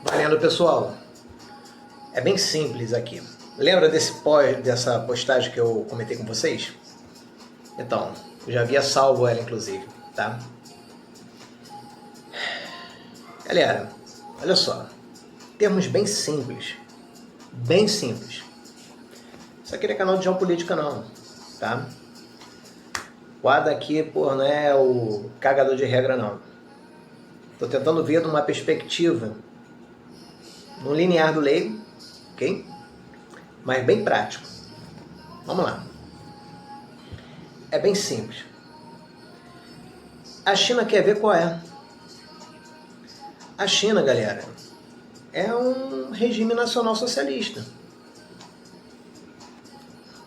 Valendo, pessoal. É bem simples aqui. Lembra dessa postagem que eu comentei com vocês? Então, eu já havia salvo ela, inclusive, tá? Galera, olha só. Termos bem simples. Bem simples. Isso aqui não é canal de geopolítica, não, tá? O Ada aqui, pô, não é o cagador de regra, não. Tô tentando ver de uma perspectiva no linear do leigo, ok? Mas bem prático. Vamos lá. É bem simples. A China quer ver qual é. A China, galera, é um regime nacional socialista.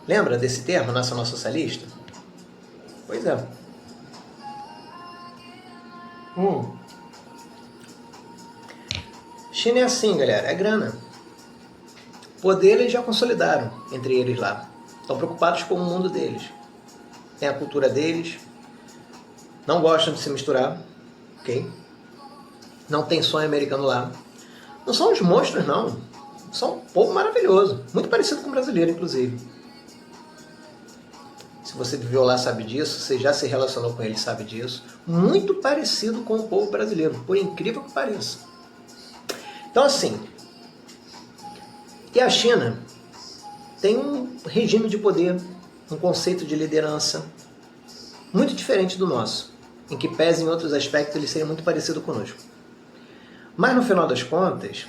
Lembra desse termo, nacional socialista? Pois é. China é assim, galera, é grana. Poder eles já consolidaram entre eles lá. Estão preocupados com o mundo deles. Tem a cultura deles. Não gostam de se misturar, ok? Não tem sonho americano lá. Não são os monstros, não. São um povo maravilhoso. Muito parecido com o brasileiro, inclusive. Se você viveu lá, sabe disso. Você já se relacionou com eles, sabe disso. Muito parecido com o povo brasileiro, por incrível que pareça. Então, assim, e a China tem um regime de poder, um conceito de liderança muito diferente do nosso, em que pese em outros aspectos ele seria muito parecido conosco. Mas, no final das contas,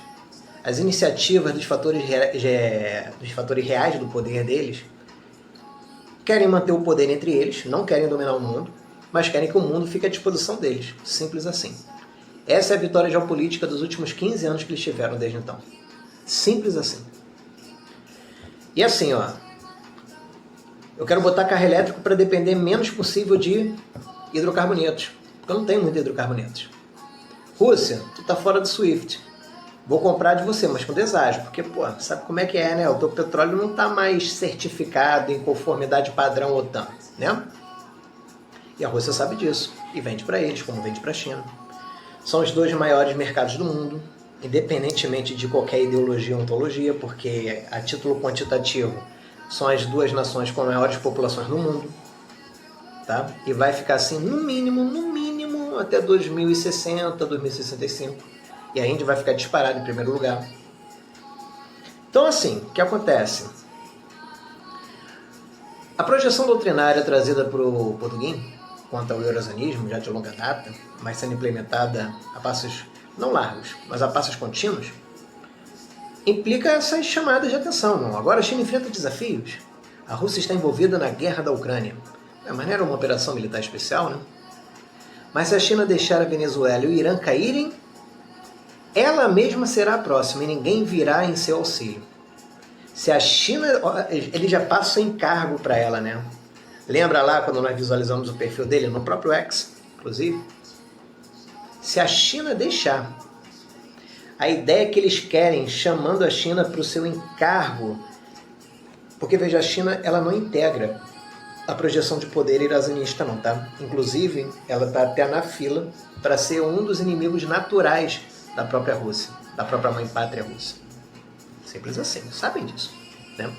as iniciativas dos fatores reais do poder deles querem manter o poder entre eles, não querem dominar o mundo, mas querem que o mundo fique à disposição deles. Simples assim. Essa é a vitória geopolítica dos últimos 15 anos que eles tiveram desde então. Simples assim. E assim, ó, eu quero botar carro elétrico para depender menos possível de hidrocarbonetos, porque eu não tenho muito hidrocarbonetos. Rússia, tu tá fora do SWIFT. Vou comprar de você, mas com deságio, porque, pô, sabe como é que é, né? O teu petróleo não tá mais certificado em conformidade padrão OTAN, né? E a Rússia sabe disso, e vende para eles, como vende para a China. São os dois maiores mercados do mundo, independentemente de qualquer ideologia ou ontologia, porque a título quantitativo são as duas nações com maiores populações do mundo, tá? E vai ficar assim no mínimo até 2060, 2065, e a Índia vai ficar disparada em primeiro lugar. Então, assim, o que acontece? A projeção doutrinária trazida por Potuguin quanto ao eurozonismo, já de longa data, mas sendo implementada a passos não largos, mas a passos contínuos, implica essas chamadas de atenção. Não? Agora a China enfrenta desafios. A Rússia está envolvida na guerra da Ucrânia. Mas não era uma operação militar especial, né? Mas se a China deixar a Venezuela e o Irã caírem, ela mesma será a próxima e ninguém virá em seu auxílio. Se a China... Ele já passa encargo para ela, né? Lembra lá quando nós visualizamos o perfil dele no próprio X, inclusive? Se a China deixar, a ideia que eles querem, chamando a China para o seu encargo, porque veja, a China ela não integra a projeção de poder irasionista não, tá? Inclusive, ela está até na fila para ser um dos inimigos naturais da própria Rússia, da própria mãe pátria russa. Simples assim, sabem disso, né?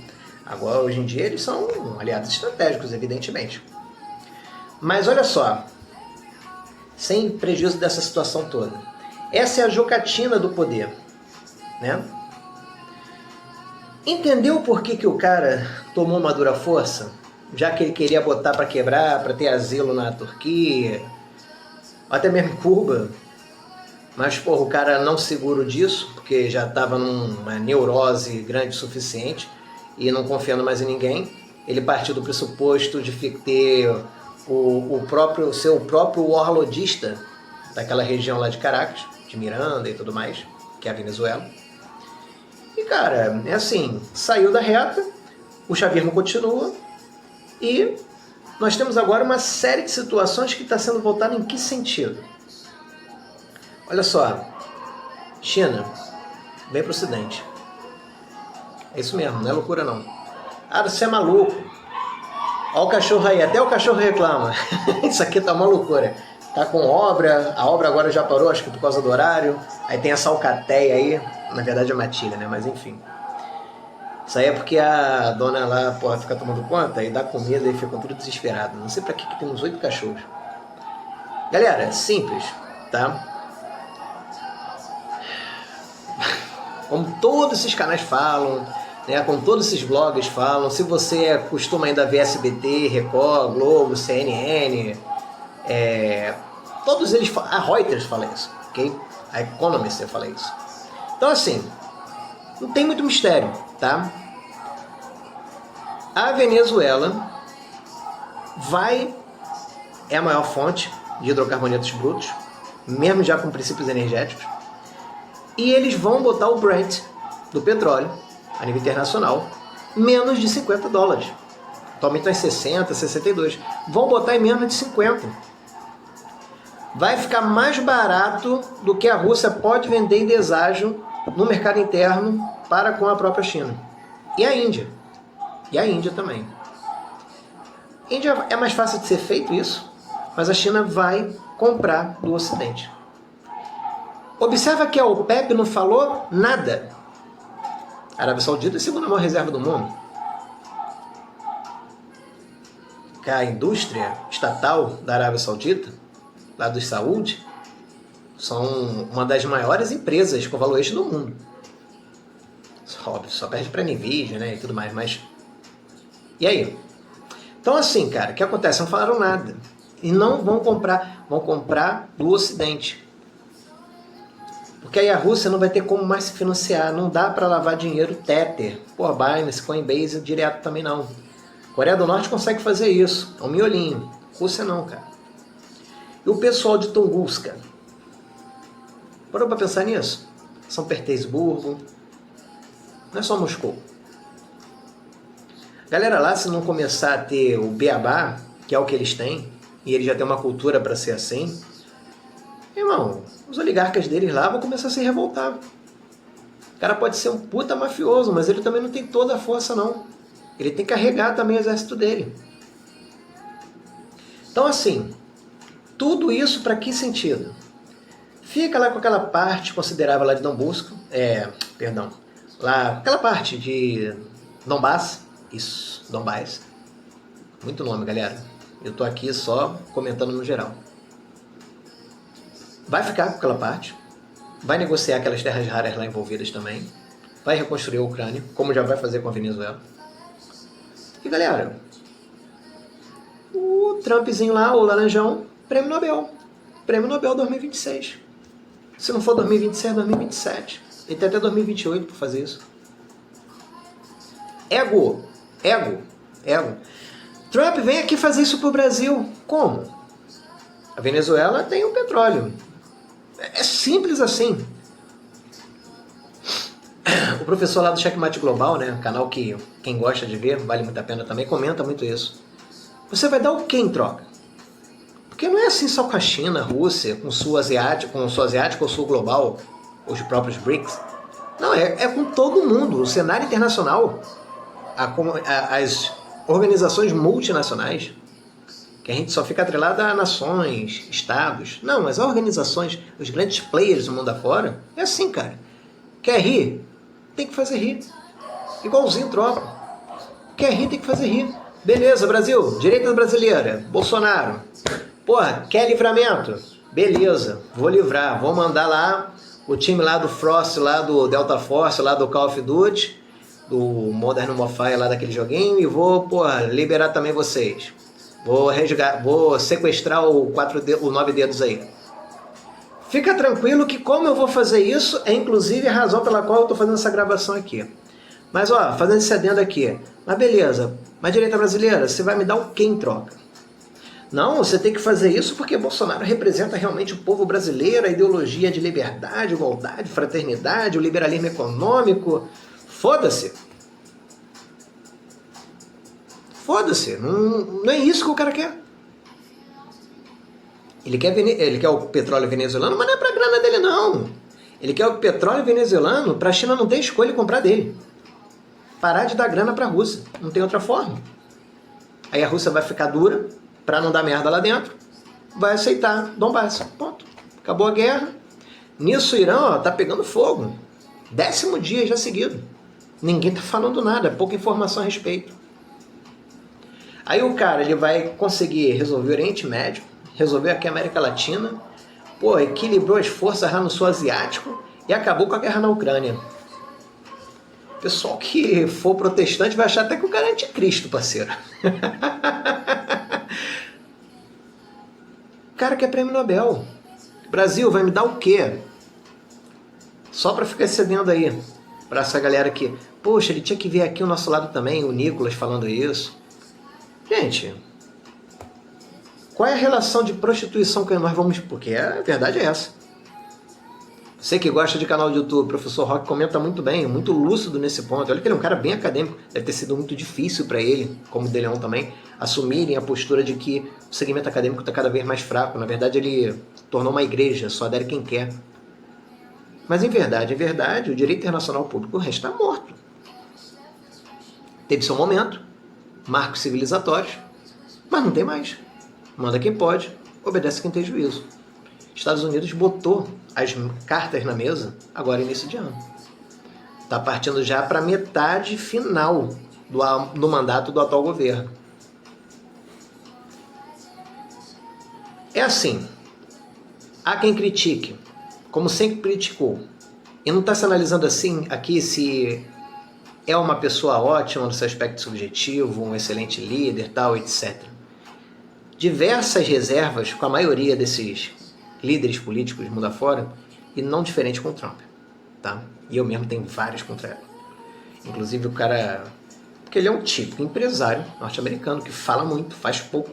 Agora, hoje em dia, eles são aliados estratégicos, evidentemente. Mas olha só, sem prejuízo dessa situação toda, essa é a jogatina do poder, né? Entendeu por que o cara tomou uma dura força? Já que ele queria botar para quebrar, para ter asilo na Turquia, até mesmo Cuba. Mas, porra, o cara não seguro disso, porque já estava numa neurose grande o suficiente, e não confiando mais em ninguém, ele partiu do pressuposto de ter o seu próprio warlordista daquela região lá de Caracas, de Miranda e tudo mais, que é a Venezuela. E, cara, é assim, saiu da reta, o chavismo continua, e nós temos agora uma série de situações que está sendo voltada em que sentido? Olha só, China, vem para o Ocidente. É isso mesmo, não é loucura não. Ah, você é maluco. Olha o cachorro aí, até o cachorro reclama. Isso aqui tá uma loucura. tá com obra, a obra agora já parou, acho que por causa do horário. Aí tem essa alcateia aí, na verdade é matilha, né? Mas enfim. Isso aí é porque a dona lá, porra, fica tomando conta e dá comida e fica tudo desesperado. Não sei pra que tem uns 8 cachorros. Galera, é simples, tá? Como todos esses canais falam, né? Como todos esses blogs falam, se você costuma ainda ver SBT, Record, Globo, CNN, todos eles falam, a Reuters fala isso, ok? A Economist fala isso. Então assim, não tem muito mistério, tá? A Venezuela é a maior fonte de hidrocarbonetos brutos, mesmo já com princípios energéticos, e eles vão botar o Brent do petróleo, a nível internacional, menos de $50. Atualmente está em 60, 62. Vão botar em menos de 50. Vai ficar mais barato do que a Rússia pode vender em deságio no mercado interno para com a própria China. E a Índia. E a Índia também. A Índia é mais fácil de ser feito isso, mas a China vai comprar do Ocidente. Observa que a OPEP não falou nada. A Arábia Saudita é a segunda maior reserva do mundo. A indústria estatal da Arábia Saudita, lá dos Saúde, são uma das maiores empresas com valuation do mundo. Óbvio, só perde para a Nvidia, né, e tudo mais, mas... E aí? Então assim, cara, o que acontece? Não falaram nada. E não vão comprar do Ocidente. Porque aí a Rússia não vai ter como mais se financiar. Não dá para lavar dinheiro Tether, por Binance, Coinbase direto também não. Coreia do Norte consegue fazer isso. É um miolinho. Rússia não, cara. E o pessoal de Tunguska? Parou para pensar nisso? São Petersburgo. Não é só Moscou. Galera lá, se não começar a ter o beabá, que é o que eles têm, e eles já têm uma cultura para ser assim, irmão, os oligarcas deles lá vão começar a se revoltar. O cara pode ser um puta mafioso, mas ele também não tem toda a força, não. Ele tem que carregar também o exército dele. Então, assim, tudo isso para que sentido? Fica lá com aquela parte considerável lá de Donbasco, aquela parte de Donbass, isso, Donbass. Muito nome, galera. Eu tô aqui só comentando no geral. Vai ficar com aquela parte, vai negociar aquelas terras raras lá envolvidas também, vai reconstruir a Ucrânia, como já vai fazer com a Venezuela. E galera, o Trumpzinho lá, o Laranjão, Prêmio Nobel 2026. Se não for 2026, 2027. Ele tem até 2028 para fazer isso. Ego. Trump vem aqui fazer isso pro Brasil. Como? A Venezuela tem o petróleo. É simples assim. O professor lá do Checkmate Global, né, canal que quem gosta de ver, vale muito a pena também, comenta muito isso. Você vai dar o que em troca? Porque não é assim só com a China, a Rússia, com o sul asiático, ou sul global, os próprios BRICS. Não, é com todo mundo. O cenário internacional, as organizações multinacionais, que a gente só fica atrelado a nações, estados. Não, mas as organizações, os grandes players do mundo afora, é assim, cara. Quer rir? Tem que fazer rir. Igualzinho tropa. Quer rir, tem que fazer rir. Beleza, Brasil, direita brasileira, Bolsonaro. Porra, quer livramento? Beleza, vou livrar. Vou mandar lá o time lá do Frost, lá do Delta Force, lá do Call of Duty, do Modern Warfare lá daquele joguinho, e vou, porra, liberar também vocês. Vou sequestrar o 9 dedos aí. Fica tranquilo que como eu vou fazer isso, é inclusive a razão pela qual eu estou fazendo essa gravação aqui. Mas ó, fazendo esse adendo aqui. Mas beleza, mas direita brasileira, você vai me dar o que em troca? Não, você tem que fazer isso porque Bolsonaro representa realmente o povo brasileiro, a ideologia de liberdade, igualdade, fraternidade, o liberalismo econômico. Foda-se. Foda-se, não é isso que o cara quer. Ele quer o petróleo venezuelano, mas não é pra grana dele, não. Ele quer o petróleo venezuelano pra China não ter escolha e comprar dele. Parar de dar grana pra Rússia. Não tem outra forma. Aí a Rússia vai ficar dura pra não dar merda lá dentro. vai aceitar Donbass. Ponto. Acabou a guerra. Nisso o Irã está pegando fogo. 10º dia já seguido. Ninguém está falando nada, pouca informação a respeito. Aí o cara ele vai conseguir resolver o Oriente Médio, resolver aqui a América Latina, equilibrou as forças lá no sul asiático e acabou com a guerra na Ucrânia. O pessoal que for protestante vai achar até que o cara é anticristo, parceiro. O cara quer prêmio Nobel. Brasil, vai me dar o quê? Só para ficar cedendo aí para essa galera aqui. Poxa, ele tinha que ver aqui o nosso lado também, o Nicolas falando isso. Gente, qual é a relação de prostituição que nós vamos... Porque a verdade é essa. Você que gosta de canal de YouTube, o professor Roque comenta muito bem, muito lúcido nesse ponto. Olha que ele é um cara bem acadêmico. Deve ter sido muito difícil para ele, como o Deleon também, assumirem a postura de que o segmento acadêmico está cada vez mais fraco. Na verdade, ele tornou uma igreja, só adere quem quer. Mas em verdade, o direito internacional público está morto. Teve seu momento, marcos civilizatórios, mas não tem mais. Manda quem pode, obedece quem tem juízo. Estados Unidos botou as cartas na mesa agora início de ano. Está partindo já para a metade final do mandato do atual governo. É assim, há quem critique, como sempre criticou, e não está se analisando assim aqui se é uma pessoa ótima no seu aspecto subjetivo, um excelente líder, tal, etc. Diversas reservas com a maioria desses líderes políticos de mundo afora, e não diferente com o Trump, tá? E eu mesmo tenho vários contra ele. Inclusive o cara... Porque ele é um tipo empresário norte-americano que fala muito, faz pouco.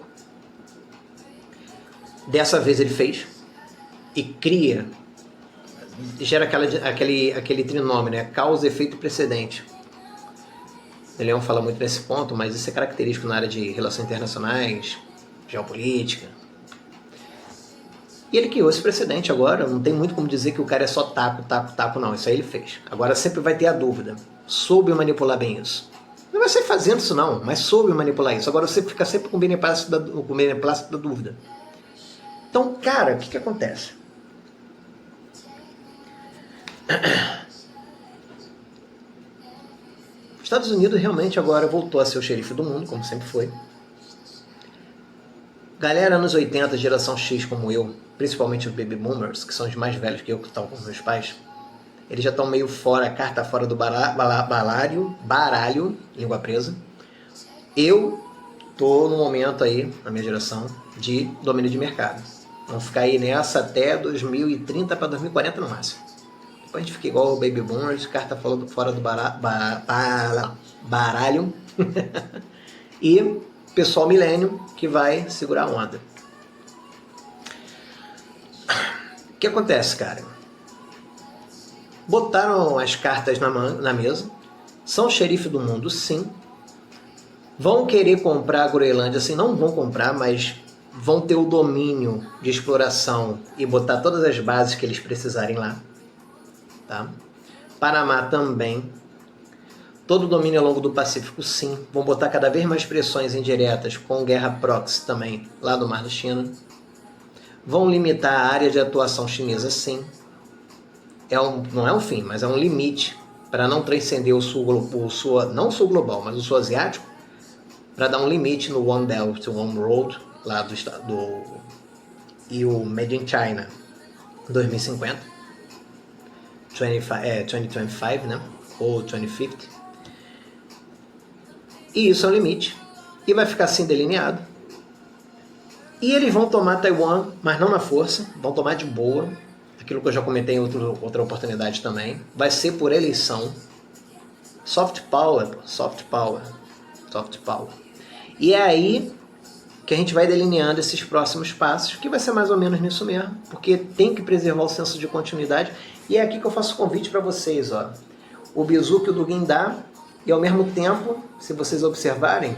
Dessa vez ele fez e cria, gera aquele trinômio, né? Causa, efeito e precedente. O Leão fala muito nesse ponto, mas isso é característico na área de relações internacionais, geopolítica. E ele criou esse precedente agora, não tem muito como dizer que o cara é só taco, não. Isso aí ele fez. Agora sempre vai ter a dúvida. Soube manipular bem isso. Não vai ser fazendo isso não, mas soube manipular isso. Agora você fica sempre com o beneplácito da dúvida. Então, cara, o que acontece? Os Estados Unidos realmente agora voltou a ser o xerife do mundo, como sempre foi. Galera anos 80, geração X como eu, principalmente os baby boomers, que são os mais velhos que eu, que estão com meus pais, eles já estão meio fora, a carta fora do baralho, língua presa. Eu tô no momento aí, na minha geração, de domínio de mercado. Vamos ficar aí nessa até 2030 para 2040 no máximo. Depois a gente fica igual o baby boomers, carta fora do baralho. E pessoal milênio que vai segurar a onda. O que acontece, cara? Botaram as cartas na mesa, são xerife do mundo, sim. Vão querer comprar a Groenlândia, assim, não vão comprar, mas vão ter o domínio de exploração e botar todas as bases que eles precisarem lá. Tá? Panamá também. Todo o domínio ao longo do Pacífico, sim. Vão botar cada vez mais pressões indiretas com guerra proxy também, lá do Mar da China. Vão limitar a área de atuação chinesa, sim. Não é um fim, mas é um limite para não transcender não o sul global, mas o sul asiático, para dar um limite no One Belt, One Road, lá e o Made in China, 2050. 2025, né? Ou 2050. E isso é um limite. E vai ficar assim delineado. E eles vão tomar Taiwan, mas não na força. Vão tomar de boa. Aquilo que eu já comentei em outra oportunidade também. Vai ser por eleição. Soft power. E é aí que a gente vai delineando esses próximos passos, que vai ser mais ou menos nisso mesmo. Porque tem que preservar o senso de continuidade. E é aqui que eu faço o convite para vocês. Ó. O bizu que o Dugin dá. E ao mesmo tempo, se vocês observarem,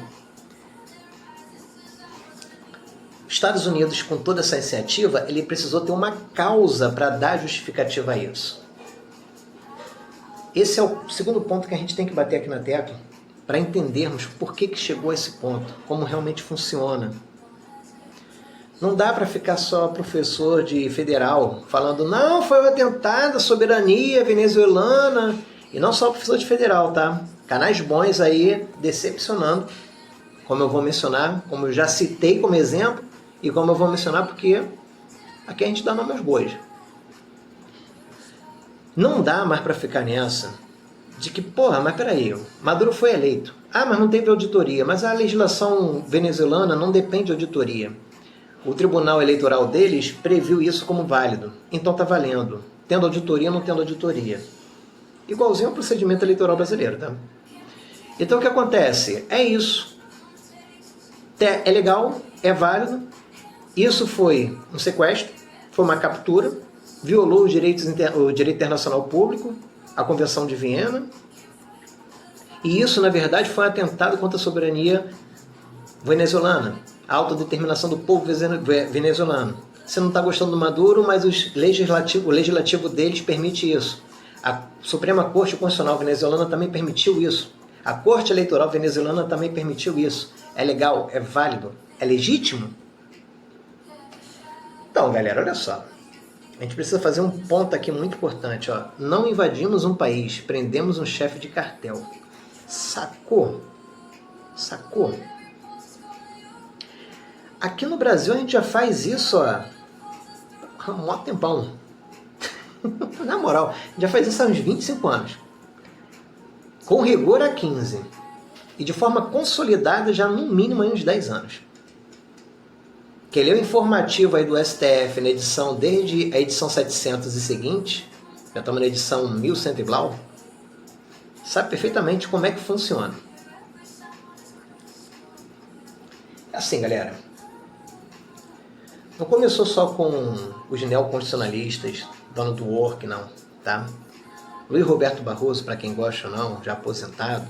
os Estados Unidos, com toda essa iniciativa, ele precisou ter uma causa para dar justificativa a isso. Esse é o segundo ponto que a gente tem que bater aqui na tecla, para entendermos por que chegou a esse ponto, como realmente funciona. Não dá para ficar só professor de federal falando, não, foi um atentado à soberania venezuelana. E não só professor de federal, tá? Canais bons aí decepcionando, como eu vou mencionar, como eu já citei como exemplo, e como eu vou mencionar porque aqui a gente dá nome aos bois. Não dá mais para ficar nessa de que, porra, mas peraí, Maduro foi eleito. Ah, mas não teve auditoria. Mas a legislação venezuelana não depende de auditoria. O tribunal eleitoral deles previu isso como válido. Então tá valendo. Tendo auditoria ou não tendo auditoria. Igualzinho ao procedimento eleitoral brasileiro, tá? Então o que acontece? É isso. É legal, é válido. Isso foi um sequestro, foi uma captura, violou o direito internacional público, a Convenção de Viena. E isso, na verdade, foi um atentado contra a soberania venezuelana, a autodeterminação do povo venezuelano. Você não está gostando do Maduro, mas o legislativo deles permite isso. A Suprema Corte Constitucional venezuelana também permitiu isso. A Corte Eleitoral venezuelana também permitiu isso. É legal, é válido, é legítimo? Então, galera, olha só. A gente precisa fazer um ponto aqui muito importante. Ó. Não invadimos um país, prendemos um chefe de cartel. Sacou? Sacou? Aqui no Brasil a gente já faz isso ó, há um maior tempão. Na moral, já faz isso há uns 25 anos. Com rigor há 15. E de forma consolidada já no mínimo há uns 10 anos. Quem leu o informativo aí do STF na edição, desde a edição 700 e seguinte, já estamos na edição 1100 e blau, sabe perfeitamente como é que funciona. É assim, galera. Não começou só com os neoconstitucionalistas, dono do work, não, tá? Luiz Roberto Barroso, para quem gosta ou não, já aposentado,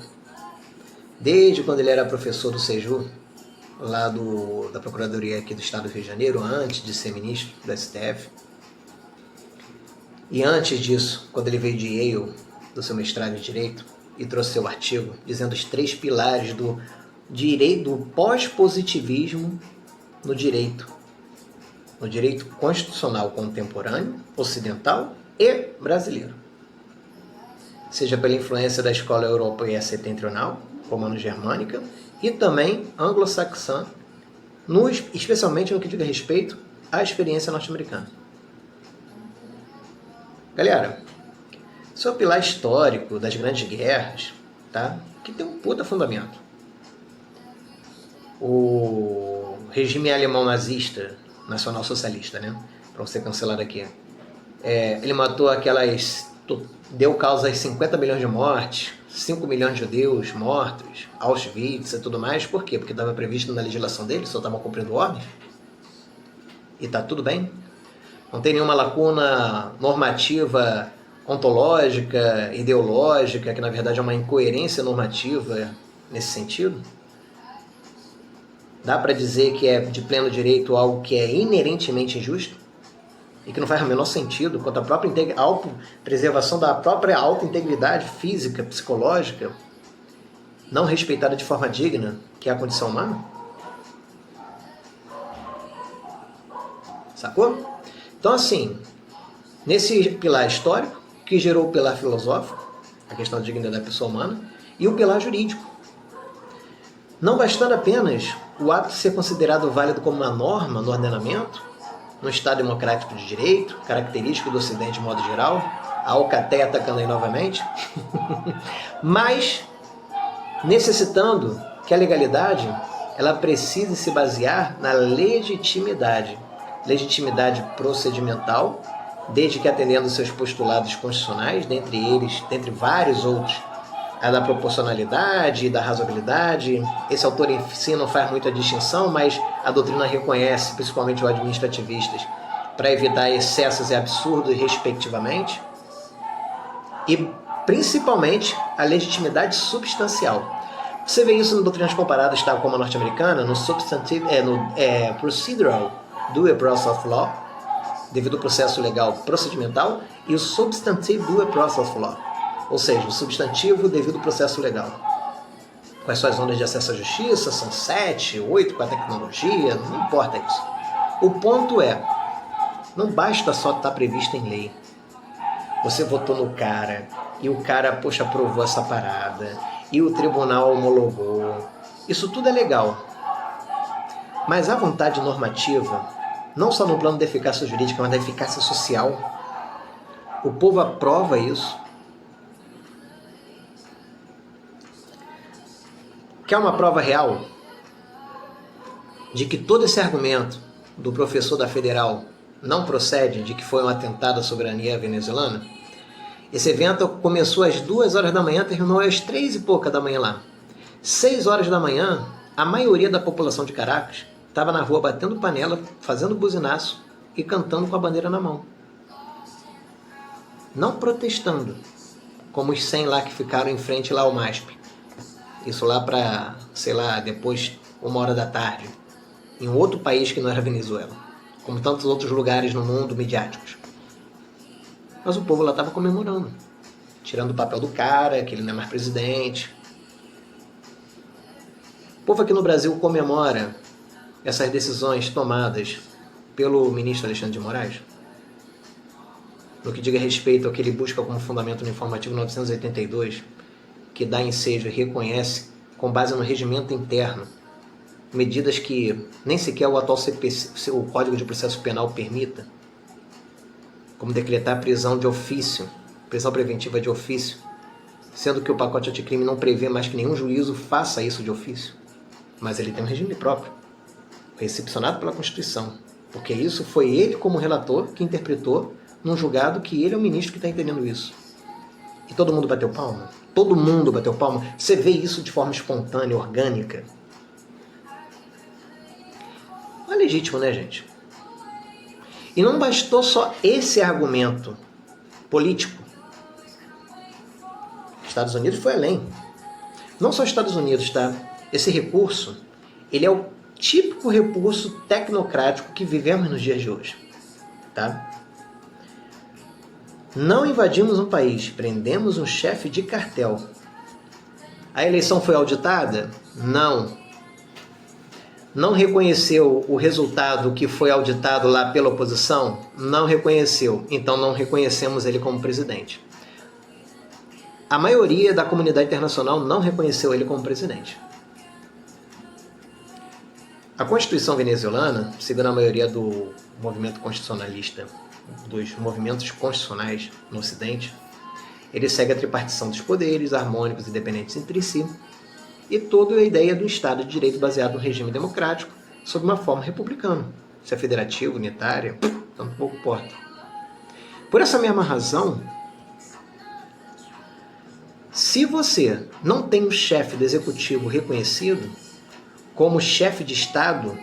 desde quando ele era professor do SEJU, lá da Procuradoria aqui do Estado do Rio de Janeiro, antes de ser ministro do STF. E antes disso, quando ele veio de Yale, do seu mestrado em Direito, e trouxe seu artigo dizendo os 3 pilares do pós-positivismo no direito constitucional contemporâneo, ocidental e brasileiro. Seja pela influência da escola europeia setentrional, romano-germânica, e também anglo-saxã, especialmente no que diz respeito à experiência norte-americana. Galera, isso é o pilar histórico das grandes guerras, tá? Que tem um puta fundamento. O regime alemão nazista, nacional-socialista, né? Para você cancelar aqui. Ele matou deu causa a 50 milhões de mortes, 5 milhões de judeus mortos, Auschwitz e tudo mais. Por quê? Porque estava previsto na legislação dele, só estavam cumprindo ordens. E está tudo bem. Não tem nenhuma lacuna normativa, ontológica, ideológica, que na verdade é uma incoerência normativa nesse sentido. Dá para dizer que é de pleno direito algo que é inerentemente injusto? E que não faz o menor sentido quanto à própria preservação da própria auto-integridade física, psicológica, não respeitada de forma digna, que é a condição humana? Sacou? Então, assim, nesse pilar histórico, que gerou o pilar filosófico, a questão da dignidade da pessoa humana, e o pilar jurídico. Não bastando apenas o ato de ser considerado válido como uma norma no ordenamento, no Estado democrático de direito, característico do Ocidente de modo geral, a Alcateia atacando aí novamente, mas necessitando que a legalidade ela precise se basear na legitimidade procedimental, desde que atendendo seus postulados constitucionais, dentre vários outros, a da proporcionalidade e da razoabilidade. Esse autor em si não faz muita distinção, mas a doutrina reconhece, principalmente os administrativistas, para evitar excessos e absurdos, respectivamente. E, principalmente, a legitimidade substancial. Você vê isso em doutrinas comparadas, tal como a norte-americana, no procedural due process of law, devido ao processo legal procedimental, e o substantive due process of law, ou seja, o substantivo devido ao processo legal. Quais são as zonas de acesso à justiça? São 7, 8 com a tecnologia, não importa isso. O ponto é, não basta só estar previsto em lei. Você votou no cara, e o cara, poxa, aprovou essa parada, e o tribunal homologou. Isso tudo é legal. Mas a vontade normativa, não só no plano da eficácia jurídica, mas da eficácia social, o povo aprova isso. Quer uma prova real de que todo esse argumento do professor da Federal não procede, de que foi um atentado à soberania venezuelana? Esse evento começou às 2 horas da manhã, terminou às 3 e pouca da manhã lá. 6 horas da manhã, a maioria da população de Caracas estava na rua batendo panela, fazendo buzinaço e cantando com a bandeira na mão. Não protestando, como os 100 lá que ficaram em frente lá ao MASP. Isso lá para, sei lá, depois 1h da tarde, em um outro país que não era Venezuela, como tantos outros lugares no mundo midiáticos. Mas o povo lá estava comemorando, tirando o papel do cara, que ele não é mais presidente. O povo aqui no Brasil comemora essas decisões tomadas pelo ministro Alexandre de Moraes, no que diga respeito ao que ele busca como fundamento no informativo 982, que dá ensejo e reconhece, com base no regimento interno, medidas que nem sequer o atual CPC, o Código de Processo Penal permita, como decretar prisão de ofício, prisão preventiva de ofício, sendo que o pacote anticrime não prevê mais que nenhum juízo faça isso de ofício. Mas ele tem um regime próprio, recepcionado pela Constituição, porque isso foi ele, como relator, que interpretou num julgado que ele é o ministro que está entendendo isso. E todo mundo bateu palma? Todo mundo bateu palma? Você vê isso de forma espontânea, orgânica? Não é legítimo, né, gente? E não bastou só esse argumento político. Estados Unidos foi além. Não só Estados Unidos, tá? Esse recurso, ele é o típico recurso tecnocrático que vivemos nos dias de hoje, tá? Não invadimos um país, prendemos um chefe de cartel. A eleição foi auditada? Não. Não reconheceu o resultado que foi auditado lá pela oposição? Não reconheceu. Então não reconhecemos ele como presidente. A maioria da comunidade internacional não reconheceu ele como presidente. A Constituição venezuelana, segundo a maioria do movimento constitucionalista, dos movimentos constitucionais no Ocidente, ele segue a tripartição dos poderes, harmônicos e dependentes entre si, e toda a ideia do Estado de Direito baseado no regime democrático, sob uma forma republicana. Se é federativo, unitária, tanto pouco importa. Por essa mesma razão, se você não tem um chefe do executivo reconhecido como chefe de Estado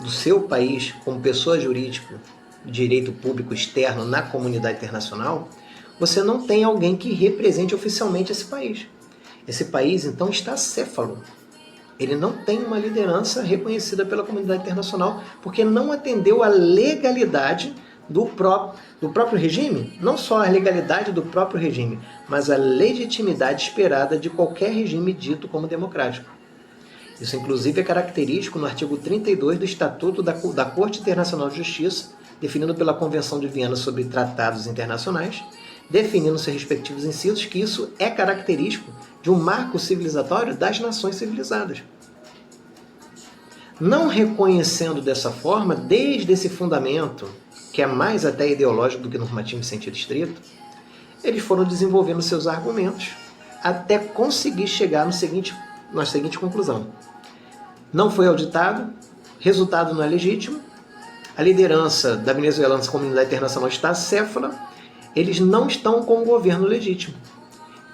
do seu país, como pessoa jurídica de direito público externo na comunidade internacional, você não tem alguém que represente oficialmente esse país. Esse país, então, está acéfalo. Ele não tem uma liderança reconhecida pela comunidade internacional porque não atendeu à legalidade do próprio regime, não só a legalidade do próprio regime, mas a legitimidade esperada de qualquer regime dito como democrático. Isso, inclusive, é característico no artigo 32 do Estatuto da Corte Internacional de Justiça, definido pela Convenção de Viena sobre Tratados Internacionais, definindo seus respectivos incisos que isso é característico de um marco civilizatório das nações civilizadas. Não reconhecendo dessa forma, desde esse fundamento, que é mais até ideológico do que normativo em sentido estrito, eles foram desenvolvendo seus argumentos até conseguir chegar na seguinte conclusão. Não foi auditado, resultado não é legítimo, a liderança da venezuelana comunidade internacional está acéfala, eles não estão com o governo legítimo.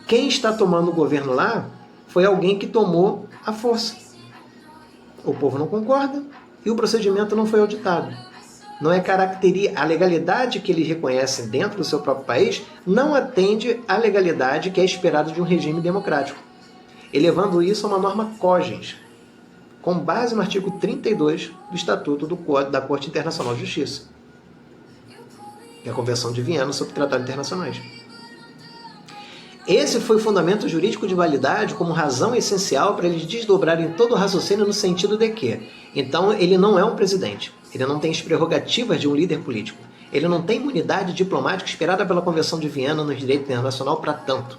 Quem está tomando o governo lá foi alguém que tomou a força. O povo não concorda e o procedimento não foi auditado. Não é a legalidade que eles reconhecem dentro do seu próprio país não atende à legalidade que é esperada de um regime democrático, elevando isso a uma norma cogens, com base no artigo 32 do Estatuto da Corte Internacional de Justiça, que é a Convenção de Viena sobre Tratados Internacionais. Esse foi o fundamento jurídico de validade como razão essencial para eles desdobrarem todo o raciocínio no sentido de que, então, ele não é um presidente. Ele não tem as prerrogativas de um líder político. Ele não tem imunidade diplomática esperada pela Convenção de Viena no direito internacional para tanto.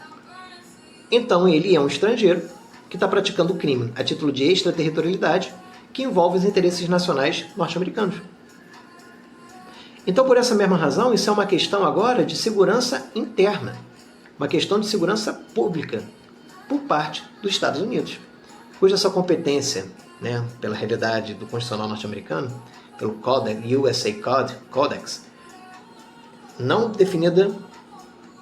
Então ele é um estrangeiro que está praticando crime a título de extraterritorialidade que envolve os interesses nacionais norte-americanos. Então, por essa mesma razão, isso é uma questão agora de segurança interna, uma questão de segurança pública por parte dos Estados Unidos, cuja essa competência, né, pela realidade do Constitucional norte-americano, pelo Codex, USA Codex, não definida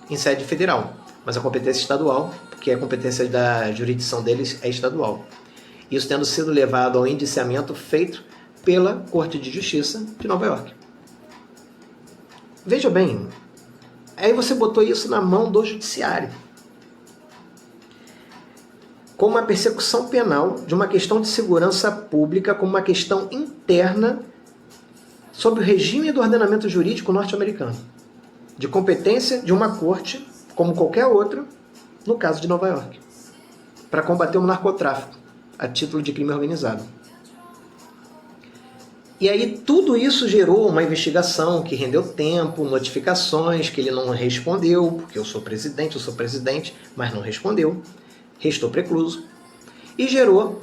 em sede federal, mas a competência estadual, porque a competência da jurisdição deles é estadual. Isso tendo sido levado ao indiciamento feito pela Corte de Justiça de Nova York. Veja bem, aí você botou isso na mão do judiciário, como uma persecução penal de uma questão de segurança pública, como uma questão interna sobre o regime do ordenamento jurídico norte-americano, de competência de uma corte, como qualquer outra, no caso de Nova York, para combater o narcotráfico a título de crime organizado. E aí tudo isso gerou uma investigação que rendeu tempo, notificações que ele não respondeu, porque eu sou presidente, mas não respondeu, restou precluso, e gerou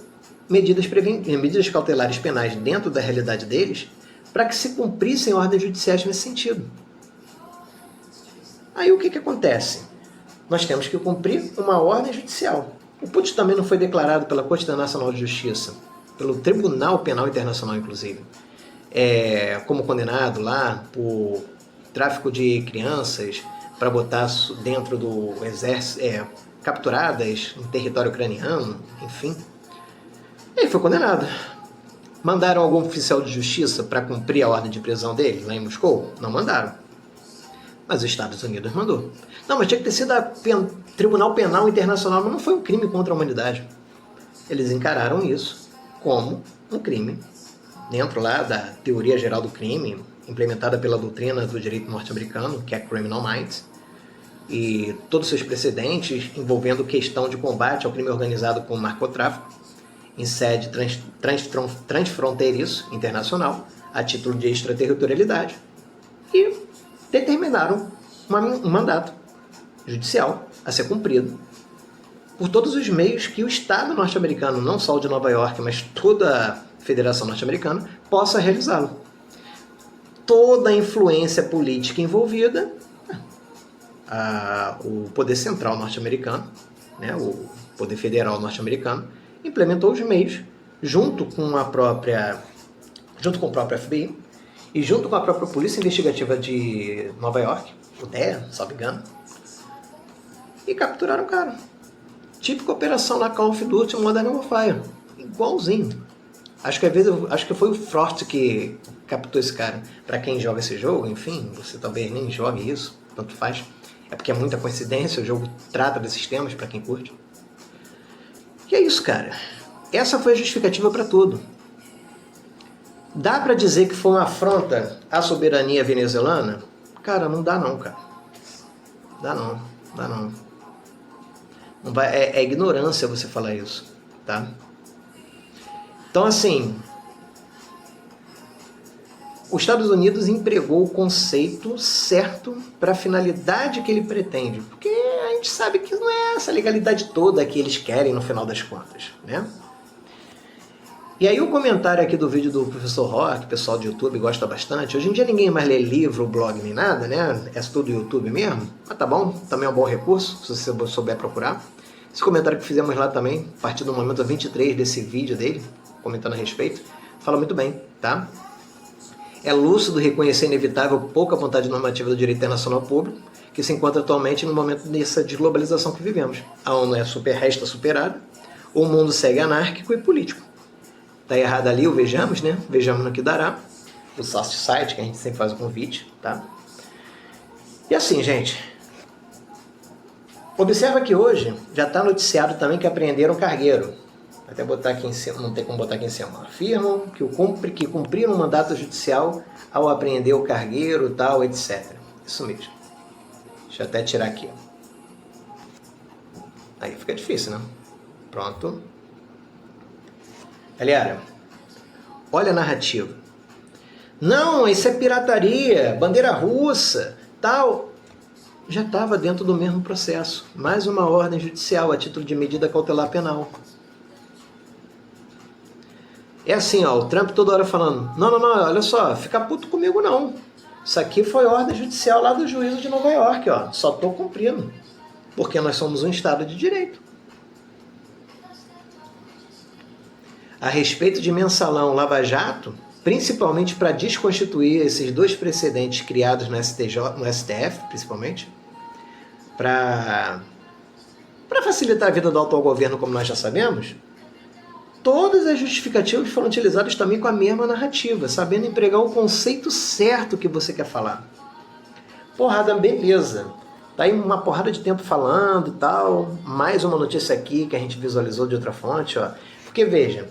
medidas cautelares penais dentro da realidade deles para que se cumprissem ordens judiciais nesse sentido. Aí o que acontece? Nós temos que cumprir uma ordem judicial. O putsch também não foi declarado pela Corte Internacional de Justiça, pelo Tribunal Penal Internacional, inclusive, como condenado lá por tráfico de crianças para botar dentro do exército, capturadas em território ucraniano, enfim. Ele foi condenado. Mandaram algum oficial de justiça para cumprir a ordem de prisão dele lá em Moscou? Não mandaram. Mas os Estados Unidos mandou. Não, mas tinha que ter sido Tribunal Penal Internacional, mas não foi um crime contra a humanidade. Eles encararam isso como um crime dentro lá da teoria geral do crime, implementada pela doutrina do direito norte-americano, que é Criminal Minds, e todos os seus precedentes envolvendo questão de combate ao crime organizado com narcotráfico em sede transfronteiriço internacional, a título de extraterritorialidade, e determinaram um mandato judicial a ser cumprido por todos os meios que o Estado norte-americano, não só o de Nova York, mas toda a Federação Norte-Americana, possa realizá-lo. Toda a influência política envolvida, o poder central norte-americano, né, o poder federal norte-americano, implementou os meios, junto com o próprio FBI, e junto com a própria Polícia Investigativa de Nova York, o DEA, salvo engano, e capturaram o cara. Típica operação na Call of Duty Modern Warfare. Igualzinho. Acho que foi o Frost que captou esse cara. Para quem joga esse jogo, enfim, você talvez nem jogue isso, tanto faz. É porque é muita coincidência, o jogo trata desses temas para quem curte. E é isso, cara. Essa foi a justificativa para tudo. Dá para dizer que foi uma afronta à soberania venezuelana? Cara, não dá não, cara. Dá não. Não vai, é ignorância você falar isso, tá? Então, assim, os Estados Unidos empregou o conceito certo para a finalidade que ele pretende, porque a gente sabe que não é essa legalidade toda que eles querem no final das contas, né? E aí o comentário aqui do vídeo do Professor Rock, o pessoal do YouTube gosta bastante. Hoje em dia ninguém mais lê livro, blog, nem nada, né? É tudo YouTube mesmo. Mas tá bom, também é um bom recurso, se você souber procurar. Esse comentário que fizemos lá também, a partir do momento 23 desse vídeo dele, comentando a respeito, fala muito bem, tá? É lúcido reconhecer inevitável pouca vontade normativa do direito internacional público, que se encontra atualmente no momento dessa desglobalização que vivemos. A ONU resta superada, o mundo segue anárquico e político. Tá errado ali o Vejamos, né? Vejamos no que dará. O site que a gente sempre faz o convite, tá? E assim, gente, observa que hoje já está noticiado também que apreenderam o cargueiro. Vou até botar aqui em cima, não tem como botar aqui em cima. Afirmam que cumpriram um mandato judicial ao apreender o cargueiro, tal, etc. Isso mesmo. Deixa eu até tirar aqui. Aí fica difícil, né? Pronto. Galera, olha a narrativa. Não, isso é pirataria, bandeira russa, tal. Já estava dentro do mesmo processo. Mais uma ordem judicial a título de medida cautelar penal. É assim, ó, o Trump toda hora falando, não, olha só, fica puto comigo não. Isso aqui foi ordem judicial lá do juízo de Nova York, ó. Só estou cumprindo. Porque nós somos um Estado de Direito. A respeito de mensalão Lava Jato, principalmente para desconstituir esses dois precedentes criados no STF, principalmente, para facilitar a vida do autogoverno, como nós já sabemos, todas as justificativas foram utilizadas também com a mesma narrativa, sabendo empregar o conceito certo que você quer falar. Porrada, beleza. Tá aí uma porrada de tempo falando e tal. Mais uma notícia aqui que a gente visualizou de outra fonte, ó. Porque, veja,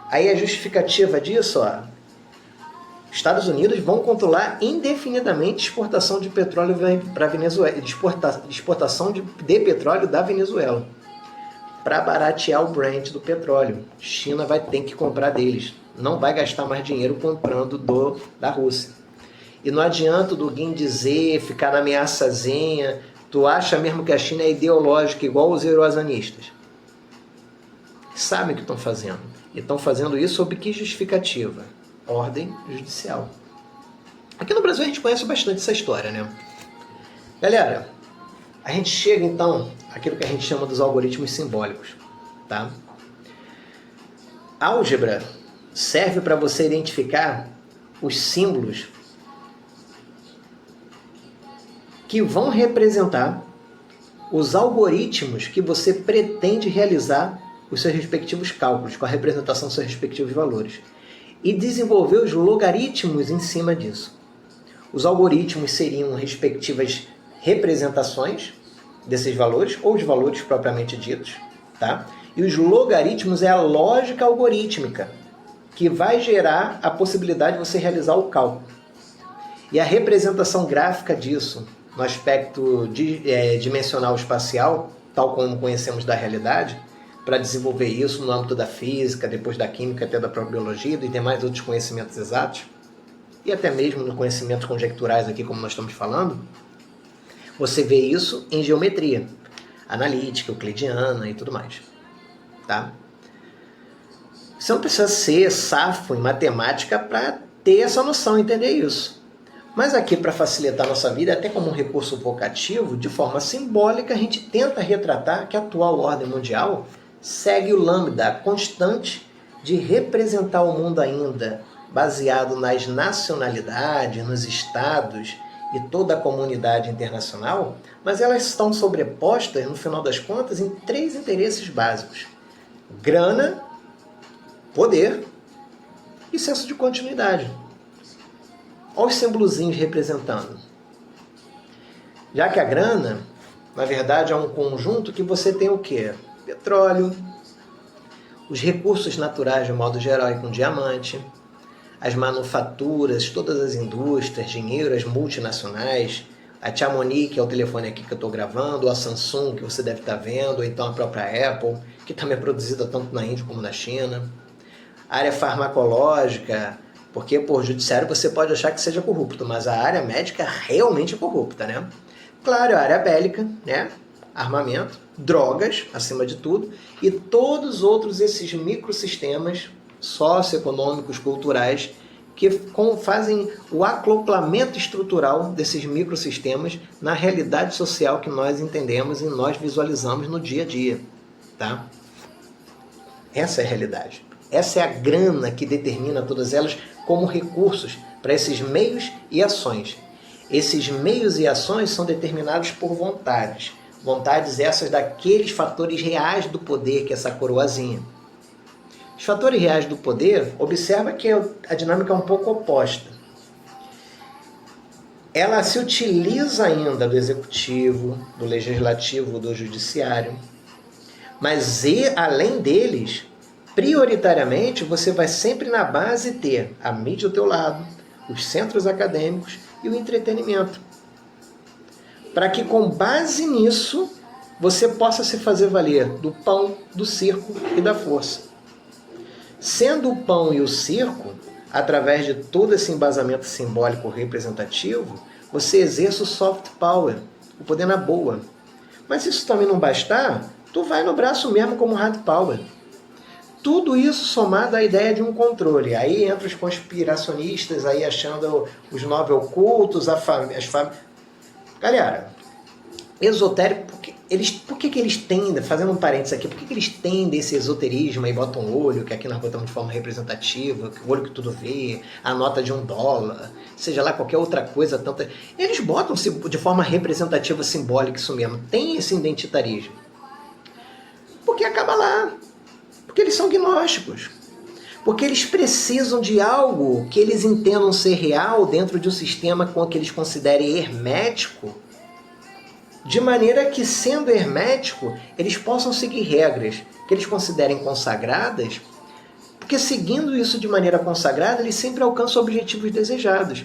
aí a justificativa disso, ó. Estados Unidos vão controlar indefinidamente exportação de petróleo para a Venezuela, exportação de petróleo da Venezuela, para baratear o Brent do petróleo. China vai ter que comprar deles, não vai gastar mais dinheiro comprando da Rússia. E não adianta o Duguin dizer, ficar na ameaçazinha, tu acha mesmo que a China é ideológica igual os euroazanistas? Sabem o que estão fazendo. E estão fazendo isso sob que justificativa? Ordem judicial. Aqui no Brasil a gente conhece bastante essa história, né? Galera, a gente chega então àquilo que a gente chama dos algoritmos simbólicos, tá? Álgebra serve para você identificar os símbolos que vão representar os algoritmos que você pretende realizar os seus respectivos cálculos, com a representação dos seus respectivos valores. E desenvolver os logaritmos em cima disso. Os algoritmos seriam respectivas representações desses valores, ou os valores propriamente ditos, tá? E os logaritmos é a lógica algorítmica, que vai gerar a possibilidade de você realizar o cálculo. E a representação gráfica disso, no aspecto dimensional espacial, tal como conhecemos da realidade, para desenvolver isso no âmbito da física, depois da química, até da própria biologia e demais outros conhecimentos exatos, e até mesmo nos conhecimentos conjecturais aqui, como nós estamos falando, você vê isso em geometria analítica, euclidiana e tudo mais. Tá? Você não precisa ser safo em matemática para ter essa noção, entender isso. Mas aqui, para facilitar a nossa vida, até como um recurso vocativo, de forma simbólica, a gente tenta retratar que a atual ordem mundial segue o lambda, a constante de representar o mundo ainda, baseado nas nacionalidades, nos estados e toda a comunidade internacional, mas elas estão sobrepostas, no final das contas, em 3 interesses básicos: grana, poder e senso de continuidade. Olha os símbolozinhos representando. Já que a grana, na verdade, é um conjunto que você tem o quê? Petróleo, os recursos naturais de modo geral e com diamante, as manufaturas, todas as indústrias, dinheiro, as multinacionais, a Chamonix, que é o telefone aqui que eu estou gravando, a Samsung, que você deve estar vendo, ou então a própria Apple, que também é produzida tanto na Índia como na China, a área farmacológica, porque por judiciário você pode achar que seja corrupto, mas a área médica realmente é corrupta, né? Claro, a área bélica, né? Armamento, drogas, acima de tudo, e todos outros esses microsistemas socioeconômicos, culturais, que fazem o acoplamento estrutural desses microsistemas na realidade social que nós entendemos e nós visualizamos no dia a dia. Tá? Essa é a realidade. Essa é a grana que determina todas elas como recursos para esses meios e ações. Esses meios e ações são determinados por vontades. Vontades essas daqueles fatores reais do poder, que é essa coroazinha. Os fatores reais do poder, observa que a dinâmica é um pouco oposta. Ela se utiliza ainda do executivo, do legislativo, do judiciário, mas além deles, prioritariamente, você vai sempre na base ter a mídia ao teu lado, os centros acadêmicos e o entretenimento. Para que com base nisso, você possa se fazer valer do pão, do circo e da força. Sendo o pão e o circo através de todo esse embasamento simbólico representativo, você exerce o soft power, o poder na boa. Mas se isso também não bastar, tu vai no braço mesmo como hard power. Tudo isso somado à ideia de um controle. Aí entra os conspiracionistas aí achando os nove ocultos, as famílias. Galera, esotérico, por que eles tendem, fazendo um parênteses aqui, por que eles tendem esse esoterismo aí, botam um olho, que aqui nós botamos de forma representativa, o olho que tudo vê, a nota de $1, seja lá qualquer outra coisa, tanta. Eles botam de forma representativa, simbólica, isso mesmo. Tem esse identitarismo. Porque acaba lá. Porque eles são gnósticos. Porque eles precisam de algo que eles entendam ser real dentro de um sistema com que eles considerem hermético, de maneira que, sendo hermético, eles possam seguir regras que eles considerem consagradas, porque seguindo isso de maneira consagrada, eles sempre alcançam objetivos desejados.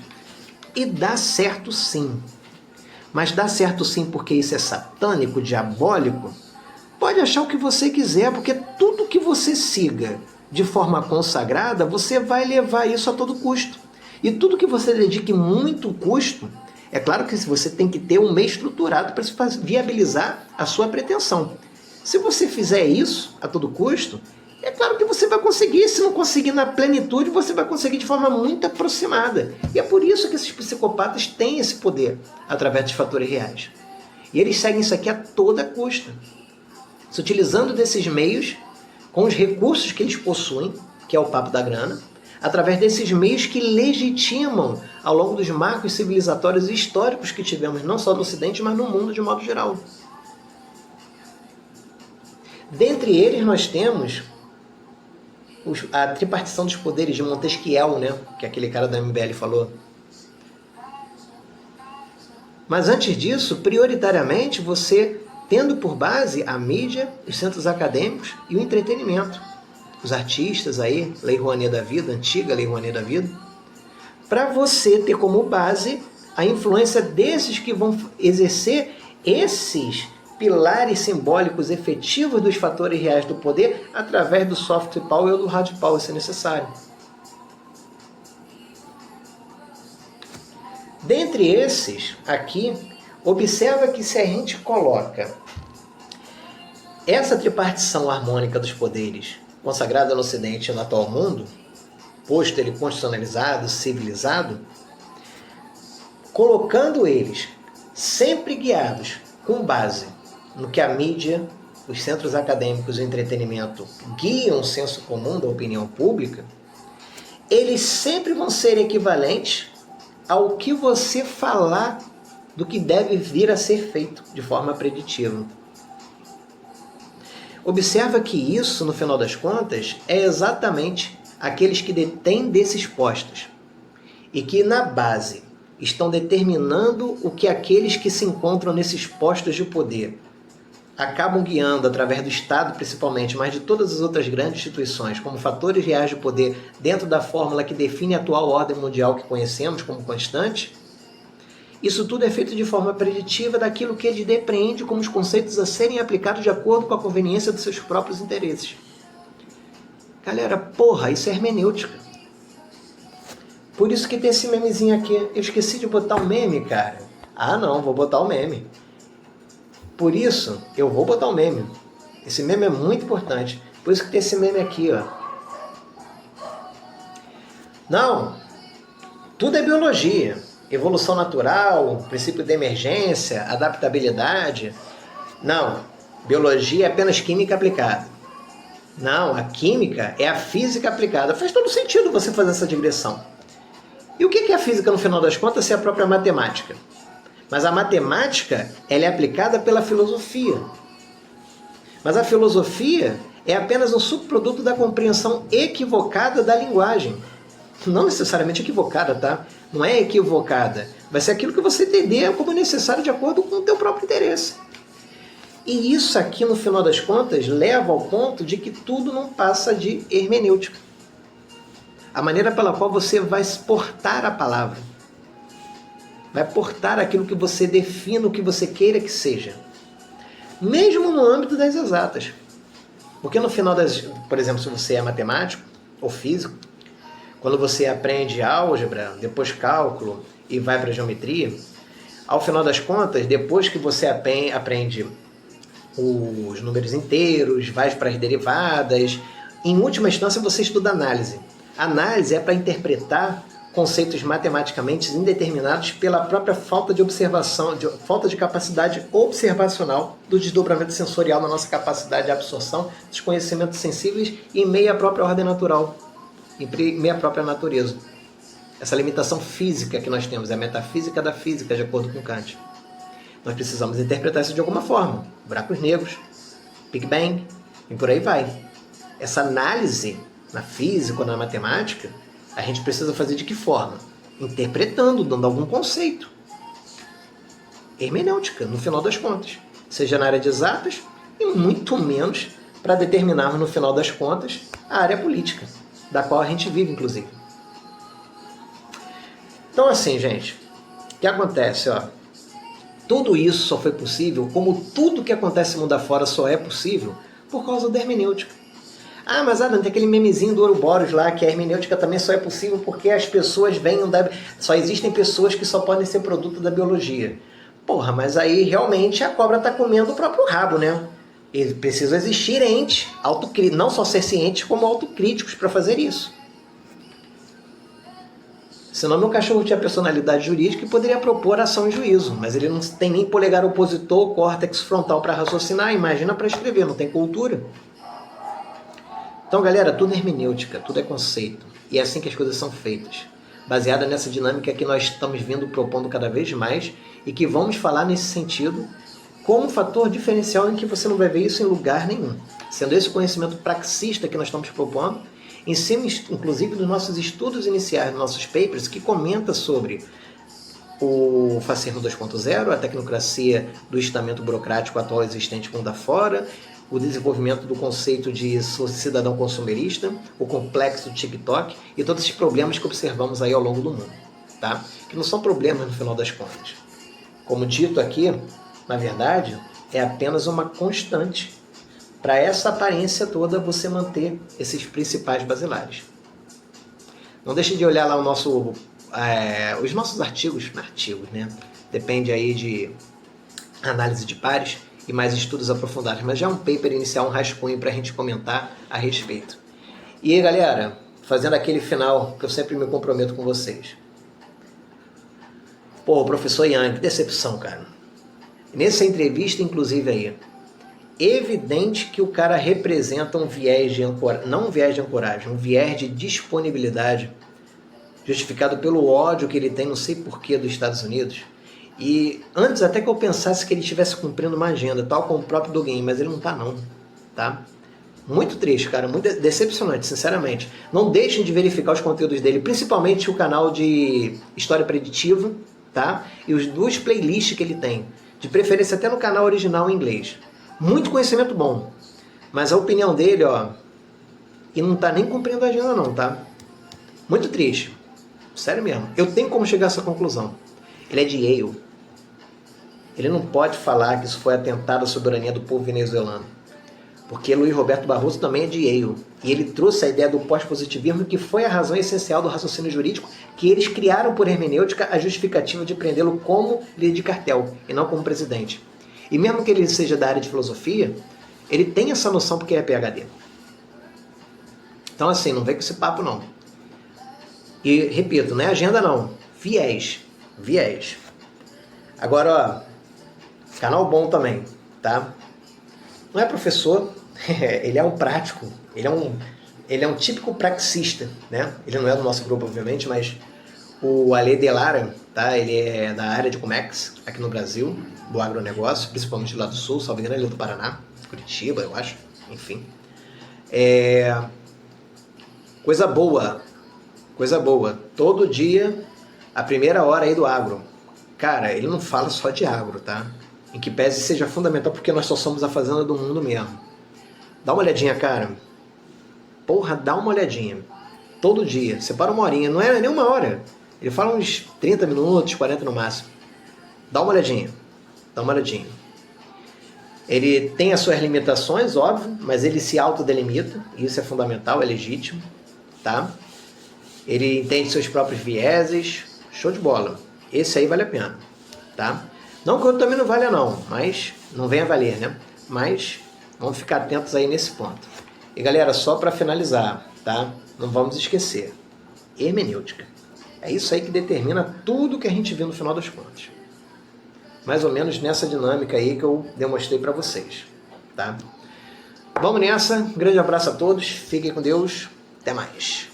E dá certo sim. Mas dá certo sim porque isso é satânico, diabólico? Pode achar o que você quiser, porque tudo que você siga de forma consagrada, você vai levar isso a todo custo. E tudo que você dedique muito custo, é claro que você tem que ter um meio estruturado para viabilizar a sua pretensão. Se você fizer isso a todo custo, é claro que você vai conseguir. Se não conseguir na plenitude, você vai conseguir de forma muito aproximada. E é por isso que esses psicopatas têm esse poder, através de fatores reais. E eles seguem isso aqui a toda custa. Se utilizando desses meios, com os recursos que eles possuem, que é o papo da grana, através desses meios que legitimam ao longo dos marcos civilizatórios e históricos que tivemos, não só no Ocidente, mas no mundo de modo geral. Dentre eles nós temos a tripartição dos poderes de Montesquieu, né? Que aquele cara da MBL falou. Mas antes disso, prioritariamente, você tendo por base a mídia, os centros acadêmicos e o entretenimento. Os artistas aí, Lei Rouanet da vida, antiga Lei Rouanet da vida, para você ter como base a influência desses que vão exercer esses pilares simbólicos efetivos dos fatores reais do poder através do soft power ou do hard power, se necessário. Dentre esses, aqui, observa que se a gente coloca essa tripartição harmônica dos poderes consagrada no Ocidente e no atual mundo, posto ele constitucionalizado, civilizado, colocando eles sempre guiados com base no que a mídia, os centros acadêmicos e o entretenimento guiam o senso comum da opinião pública, eles sempre vão ser equivalentes ao que você falar do que deve vir a ser feito de forma preditiva. Observa que isso, no final das contas, é exatamente aqueles que detêm desses postos e que, na base, estão determinando o que aqueles que se encontram nesses postos de poder acabam guiando através do Estado, principalmente, mas de todas as outras grandes instituições, como fatores reais de poder dentro da fórmula que define a atual ordem mundial que conhecemos como constante. Isso tudo é feito de forma preditiva daquilo que ele depreende como os conceitos a serem aplicados de acordo com a conveniência dos seus próprios interesses. Galera, porra, isso é hermenêutica. Por isso que tem esse memezinho aqui. Eu esqueci de botar um meme, cara. Ah, não, vou botar o meme. Por isso, eu vou botar o meme. Esse meme é muito importante. Por isso que tem esse meme aqui, ó. Não, tudo é biologia. Evolução natural, princípio de emergência, adaptabilidade. Não, biologia é apenas química aplicada. Não, a química é a física aplicada. Faz todo sentido você fazer essa digressão. E o que é a física, no final das contas, se é a própria matemática? Mas a matemática, ela é aplicada pela filosofia. Mas a filosofia é apenas um subproduto da compreensão equivocada da linguagem. Não necessariamente equivocada, tá? Não é equivocada. Vai ser aquilo que você entender como necessário de acordo com o teu próprio interesse. E isso aqui, no final das contas, leva ao ponto de que tudo não passa de hermenêutica. A maneira pela qual você vai portar a palavra. Vai portar aquilo que você defina, o que você queira que seja. Mesmo no âmbito das exatas. Porque no final das... Por exemplo, se você é matemático ou físico, quando você aprende álgebra, depois cálculo e vai para geometria, ao final das contas, depois que você aprende os números inteiros, vai para as derivadas, em última instância você estuda análise. Análise é para interpretar conceitos matematicamente indeterminados pela própria falta de observação, falta de capacidade observacional do desdobramento sensorial na nossa capacidade de absorção dos conhecimentos sensíveis em meio à própria ordem natural, em meio à própria natureza. Essa limitação física que nós temos é a metafísica da física, de acordo com Kant. Nós precisamos interpretar isso de alguma forma. Buracos negros, Big Bang, e por aí vai. Essa análise na física ou na matemática, a gente precisa fazer de que forma? Interpretando, dando algum conceito. Hermenêutica, no final das contas. Seja na área de exatas e muito menos para determinarmos, no final das contas, a área política, da qual a gente vive, inclusive. Então, assim, gente, o que acontece? Tudo isso só foi possível, como tudo que acontece no mundo afora só é possível, por causa da hermenêutica. Mas tem aquele memezinho do Ouroboros lá, que a hermenêutica também só é possível porque as pessoas venham da... Só existem pessoas que só podem ser produto da biologia. Porra, mas aí realmente a cobra está comendo o próprio rabo, né? E precisam existir entes, não só ser cientes, como autocríticos para fazer isso. Senão meu cachorro tinha personalidade jurídica e poderia propor ação em juízo, mas ele não tem nem polegar opositor, córtex frontal para raciocinar, imagina para escrever, não tem cultura. Então, galera, tudo é hermenêutica, tudo é conceito. E é assim que as coisas são feitas. Baseada nessa dinâmica que nós estamos vindo propondo cada vez mais e que vamos falar nesse sentido como um fator diferencial em que você não vai ver isso em lugar nenhum. Sendo esse conhecimento praxista que nós estamos propondo, em cima, inclusive, dos nossos estudos iniciais, dos nossos papers, que comenta sobre o fascismo 2.0, a tecnocracia do estamento burocrático atual existente mundo afora, o desenvolvimento do conceito de cidadão consumerista, o complexo do TikTok e todos esses problemas que observamos aí ao longo do mundo, tá? Que não são problemas no final das contas. Como dito aqui, na verdade, é apenas uma constante para essa aparência toda você manter esses principais basilares. Não deixe de olhar lá os nossos artigos, né? Depende aí de análise de pares e mais estudos aprofundados, mas já é um paper inicial, um rascunho para a gente comentar a respeito. E aí, galera, fazendo aquele final que eu sempre me comprometo com vocês. Pô, professor Yang, que decepção, cara. Nessa entrevista, inclusive aí, evidente que o cara representa um viés de ancoragem, não um viés de ancoragem, um viés de disponibilidade, justificado pelo ódio que ele tem, não sei porquê, dos Estados Unidos. E antes até que eu pensasse que ele estivesse cumprindo uma agenda, tal como o próprio Dugin, mas ele não tá não, tá? Muito triste, cara, muito decepcionante, sinceramente. Não deixem de verificar os conteúdos dele, principalmente o canal de História Preditiva, tá? E os dois playlists que ele tem, de preferência até no canal original em inglês. Muito conhecimento bom, mas a opinião dele, e não tá nem cumprindo a agenda não, tá? Muito triste, sério mesmo. Eu tenho como chegar a essa conclusão. Ele é de Yale. Ele não pode falar que isso foi atentado à soberania do povo venezuelano. Porque Luiz Roberto Barroso também é de Yale. E ele trouxe a ideia do pós-positivismo, que foi a razão essencial do raciocínio jurídico, que eles criaram por hermenêutica a justificativa de prendê-lo como líder de cartel, e não como presidente. E mesmo que ele seja da área de filosofia, ele tem essa noção porque é PhD. Então assim, não vem com esse papo não. E repito, não é agenda não. Viés. Agora, canal bom também, tá? Não é professor, ele é um prático, ele é um típico praxista, né? Ele não é do nosso grupo, obviamente, mas o Ale Delara, tá? Ele é da área de Comex, aqui no Brasil, do agronegócio, principalmente lá do Sul, salvo engano, ele é do Paraná, Curitiba, eu acho, enfim. Coisa boa, todo dia, a primeira hora aí do agro. Cara, ele não fala só de agro, tá? Em que pese seja fundamental, porque nós só somos a fazenda do mundo mesmo. Dá uma olhadinha, cara. Porra, dá uma olhadinha. Todo dia. Separa uma horinha. Não é nem uma hora. Ele fala uns 30 minutos, 40 no máximo. Dá uma olhadinha. Ele tem as suas limitações, óbvio, mas ele se autodelimita. E isso é fundamental, é legítimo. Tá? ele entende seus próprios vieses, show de bola. Esse aí vale a pena, tá? Não que o outro também não valha não, mas não venha valer, né? Mas vamos ficar atentos aí nesse ponto. E galera, só para finalizar, tá? Não vamos esquecer, hermenêutica. É isso aí que determina tudo que a gente vê no final das contas. Mais ou menos nessa dinâmica aí que eu demonstrei para vocês, tá? Vamos nessa, um grande abraço a todos, fiquem com Deus, até mais.